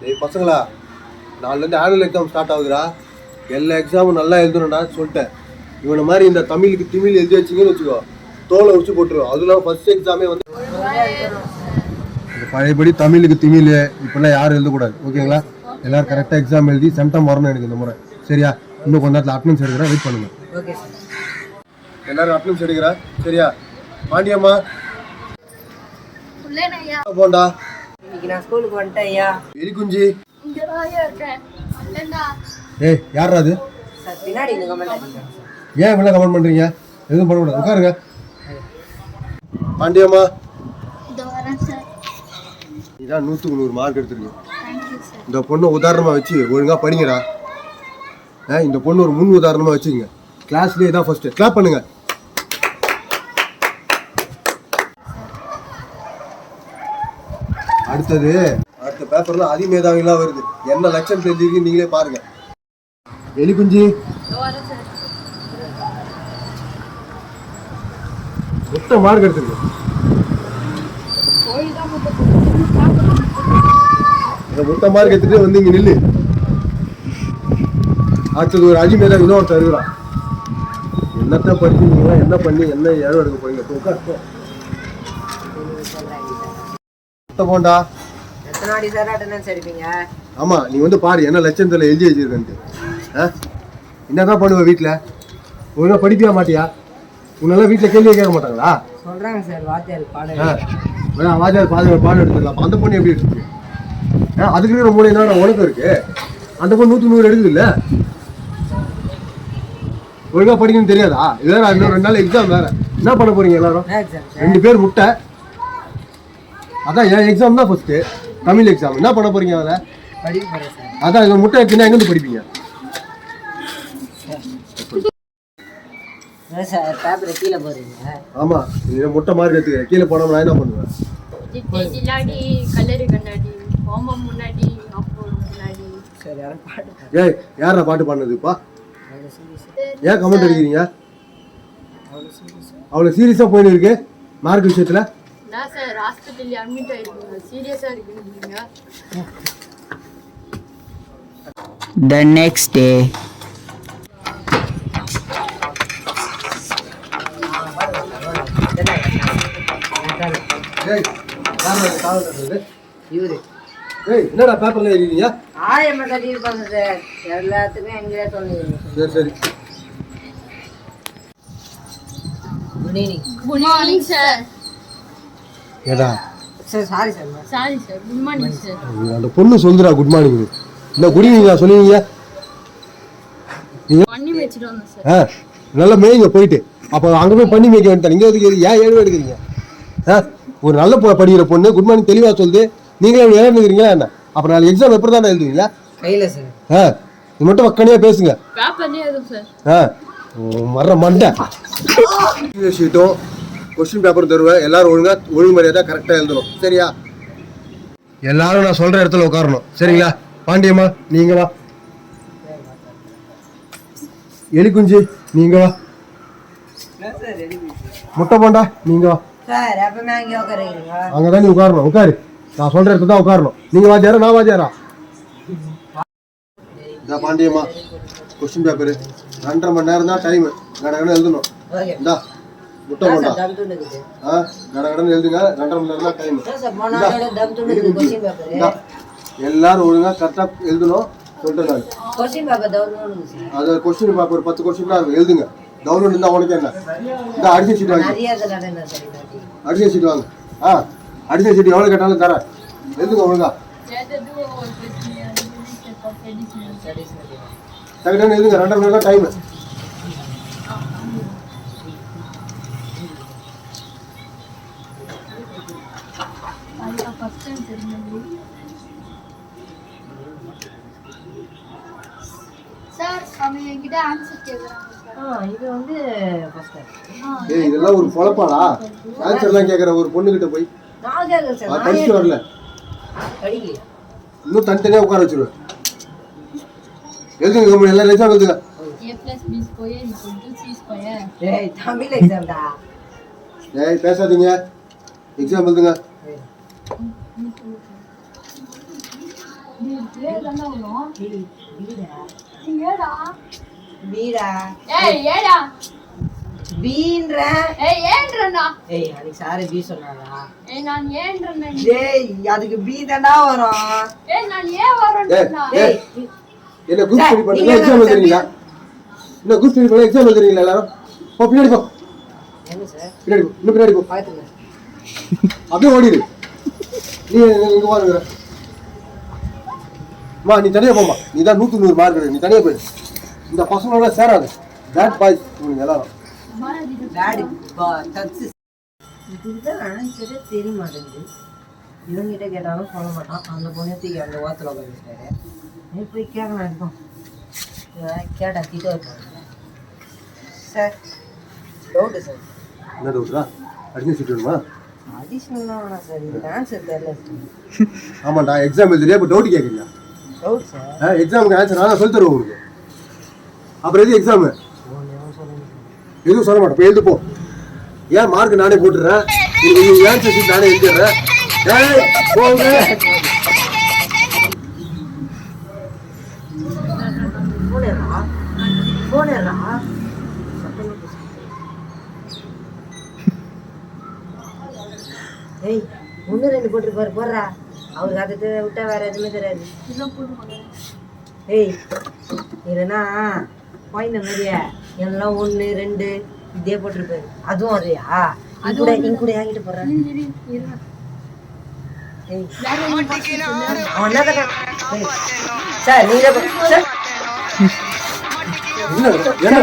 டேய் பசங்களா, நாலுலேருந்து ஆனுவல் எக்ஸாம் ஸ்டார்ட் ஆகுதுடா. எல்லா எக்ஸாமும் நல்லா எழுதணும்டா சொல்லிட்டேன். இவனை மாதிரி இந்த தமிழுக்கு திமிழ் எழுதி வச்சிங்கன்னு வச்சுக்கோ, தோலை உச்சி போட்டுருவோம். அதுவும் ஃபர்ஸ்ட் எக்ஸாமே வந்து பழையபடி தமிழுக்கு திமிழ் இப்பெல்லாம் யாரும் எழுதக்கூடாது. ஓகேங்களா? எல்லாரும் கரெக்டாக எக்ஸாம் எழுதி சென்டம் வரணும் எனக்கு இந்த முறை. சரியா? இன்னும் கொஞ்ச நேரத்தில் அட்டனன்ஸ் எடுக்கிறேன், வெயிட் பண்ணுங்க. எல்லாரும் அட்டனன்ஸ் எடுக்கிறேன். சரியா? பாண்டியம்மா போண்டா. நான் ஸ்கூலுக்கு வந்துட்டேன் ஐயா. எலிக்குஞ்சி ஏய் யாரா அது? பின்னாடி கமெண்ட் ஏன் இவ்வளோ கமெண்ட் பண்ணுறீங்க? எதுவும் பண்ணக்கூடாது, உட்காருங்க. பாண்டியம்மா இதான் 100க்கு 100 மார்க் எடுத்துருக்கு. இந்த பொண்ணை உதாரணமாக வச்சு ஒழுங்காக படிங்கடா. இந்த பொண்ணு ஒரு முன் உதாரணமாக வச்சுக்கோங்க. கிளாஸ்லேயே தான் ஃபர்ஸ்ட். கிளாப் பண்ணுங்க. அடுத்த பேப்பர்ல அதிமேதாவிலாம் வருது. என்ன லட்சம் தெரிஞ்சிருக்கு நீங்களே பாருங்க. எலிக்குஞ்சி மொத்த மார்க் எடுத்துருக்கு. மொத்த மார்க் எடுத்துட்டு வந்து இங்க நில்லு. அடுத்தது ஒரு அதிமேதாவி தான் ஒருத்தர் இருக்கிறான். என்னத்த படிச்சீங்களா, என்ன பண்ணி என்ன இடம் எடுக்க போறீங்க? போண்டா. ஆமா, நீ வந்து பாரு என்ன லட்சத்துல எழுதி வச்சிருக்கன்ட்டு. என்னதான் பண்ணுவ வீட்டுல? ஒழுங்கா படிப்பியா மாட்டியா? உன்னால வீட்டுல கேள்வி கேட்க மாட்டாங்களா? சொல்றாங்க சார் வாத்தியார் பாடம் எடுத்துக்கலாம். அந்த பொண்ணு எப்படி இருக்கு? அதுக்கு இருக்கிற மூணு என்ன உனக்கு இருக்கு? அந்த பொண்ணு 100க்கு 100 எடுக்குது இல்ல? ஒழுங்கா படிக்கணும்னு தெரியாதா? இதெல்லாம் இன்னும் 2 நாள் எக்ஸாம் வேற. என்ன பண்ண போறீங்க எல்லாரும்? 2 பேர் முட்டை. அதான் என் எக்ஸாம் தான் ஃபர்ஸ்ட் தமிழ் எக்ஸாம். என்ன பண்ண போறீங்க அதில்? அதான் இந்த முட்டை எடுத்துனா எங்கேருந்து படிப்பீங்க? ஆமா, நீங்க முட்டை மார்க் எடுத்துக்க. கீழே போனோம் நான் என்ன பண்ணுவேன்? ஏய் யாரா பாட்டு பாடுனதுப்பா? ஏன் கமெண்ட் அடிக்கிறீங்க? அவ்வளோ சீரியஸா போயின்னு இருக்கு மார்க் விஷயத்துல. The next day. என்னடா பேப்பர்ல எழுதிங்க? எல்லாத்துக்கும் எங்கே சொல்லுங்க. சரி. Good morning, sir. ஏடா sir sorry sir. Good morning, sir. அந்த பொண்ணு சொல்லுடா குட் மார்னிங். இந்த குட் ஈவினிங் சொல்லுவீங்க. பண்ணி வெச்சிட்டு வந்தேன் சார். நல்லா மேய்ங்க போயிட்டு. அப்போ அங்கே போய் பண்ணி மேய்க்க வேண்டாம். நீங்கள் எதுக்கு ஏன் 7 எடுக்கிறீங்க? ஒரு நல்ல படிக்கிற பொண்ணு குட் மார்னிங் தெளிவாக சொல்லுது. நீங்களே ஏன் எடுக்கிறீங்களா என்ன? அப்புறம் நாளைக்கு எக்ஸாம் எப்படி தானே எழுதுவீங்களா? கையில் சார். இது மட்டும் வக்கனையாக பேசுங்க. பேப்பர்லேயே எதுவும் சார். வர்ற மண்டை ஷீட்டும் கொஸ்டின் பேப்பர் தருவேன். எல்லாரும் ஒழுங்கு மரியாதை கரெக்டாக எழுதணும். சரியா? எல்லாரும் நான் சொல்கிற இடத்துல உட்காரணும். சரிங்களா? பாண்டியம்மா நீங்க வா. எலிக்குஞ்சி நீங்க வா. முட்டை போண்டா நீங்க வா. அங்கதான் நீ உட்காரணும். உட்காரு. நான் சொல்ற இடத்துல தான் உட்காரணும். நீங்க வாஜாரா நான் வாஜாரா? இதான் பாண்டியம்மா கொஸ்டின் பேப்பரு. 2.5 மணி நேரம் தான் டைம். கடகடன்னு எழுதணும். இந்தா முட்டை போண்டா. கடகடன்னு எழுதுங்க. 2.5 மணி நேரம் தான் டைம். எல்லாரும் ஒழுங்கா கரெக்டா எழுதணும் சொல்லிட்டு நான். அது கொஸ்டின் பேப்பர் 10 கொஸ்டின் தான் இருக்கும். எழுதுங்க. டவுன்லோட் இருந்தா உனக்கு என்ன? இந்த அடிச்ச சீட் வாங்க. அடிச்ச சீட் வாங்க. அடிச்ச சீட் எவ்வளவு கேட்டாலும் தரேன். எழுதுங்க ஒழுங்கா. டக்குனு எழுதுங்க. 2.5 மணி நேரம் டைம். இதெல்லாம் ஒரு பொழப்பாடா? ஆன்சர்லாம் கேட்குற ஒரு பொண்ணுகிட்ட போய் படிச்சு வரல. இன்னும் தனித்தனியாக உட்கார வச்சிருவேன். எழுதுங்க. எல்லா எக்ஸாம் எழுதுங்க. பேசாதீங்க. எக்ஸாம் எழுதுங்க. பீடா ஏய் ஏடா பீன்ற ஏய் ஏன்றனா ஏய் அன்னைக்கு சாரு பீ சொன்னாரா ஏய் நான் ஏன்றனே டேய் அதுக்கு பீ தான்டா வரும் ஏய் நான் ஏ வரேன்னா ஏய் என்ன குரூப் ஸ்டடி பண்றீங்க எக்ஸாம் எழுதுறீங்களா என்ன குரூப் ஸ்டடி பண்ண எக்ஸாம் எழுதுறீங்களா எல்லாரும் போ பின்னாடி போ என்ன சார் பின்னாடி போ இன்னும் பின்னாடி போ பாத்துங்க அப்படியே ஓடிடு நீ இங்க வாருங்க மா நீ தனியா போமா நீ தான் 100 மார்க் எடு நீ தனியா போயிடு இந்த பசங்களோட சேராது பேட் பாய்ஸ் நீங்க எல்லாரும் டாடி டச் இதுதான் ஆன்சரே தெரிய மாட்டேங்குது இவங்கிட்ட கேட்டாலும் சொல்ல மாட்டான் அந்த பொண்ணுக்கு அந்த ஓரத்தில் உட்காந்துட்டாரு நீ போய் கேட்கணும் இருக்கும் கேட்டா திட்ட வைப்பாங்க சார் டவுட்டு சார் என்ன டவுட்டா அட்மிஷன் சீட் வேணுமா அடிஷ்னல்லாம் வேணாம் சார் இதுக்கு ஆன்சர் தெரியல சார் ஆமாண்டா எக்ஸாம் எழுதுறியா இப்போ டவுட் கேட்குறியா டவுட் சார் எக்ஸாமுக்கு ஆன்சர் நான் சொல்லி தருவேன் உங்களுக்கு அப்புறம் எது எக்ஸாமு எதுவும் சொல்ல மாட்டேன் இப்போ எழுது போ ஏன் மார்க் நானே போட்டுடுறேன் ஆன்சர் சீட் நானே எழுதிடுறேன் போங்க போனேரா ஏய் 1-2 போட்டுருப்பாரு போடுறா அவருக்கு அதை விட்டா வேற எதுவுமே தெரியாது ஏய் இல்லைன்னா பாயிண்ட் மாதிரியா எல்லாம் 1-2 இதே போட்டிருப்பாரு அதுவும் அதையா இங்க கூட என்கிட்ட போடுறேன் சார் நீங்க சார் என்ன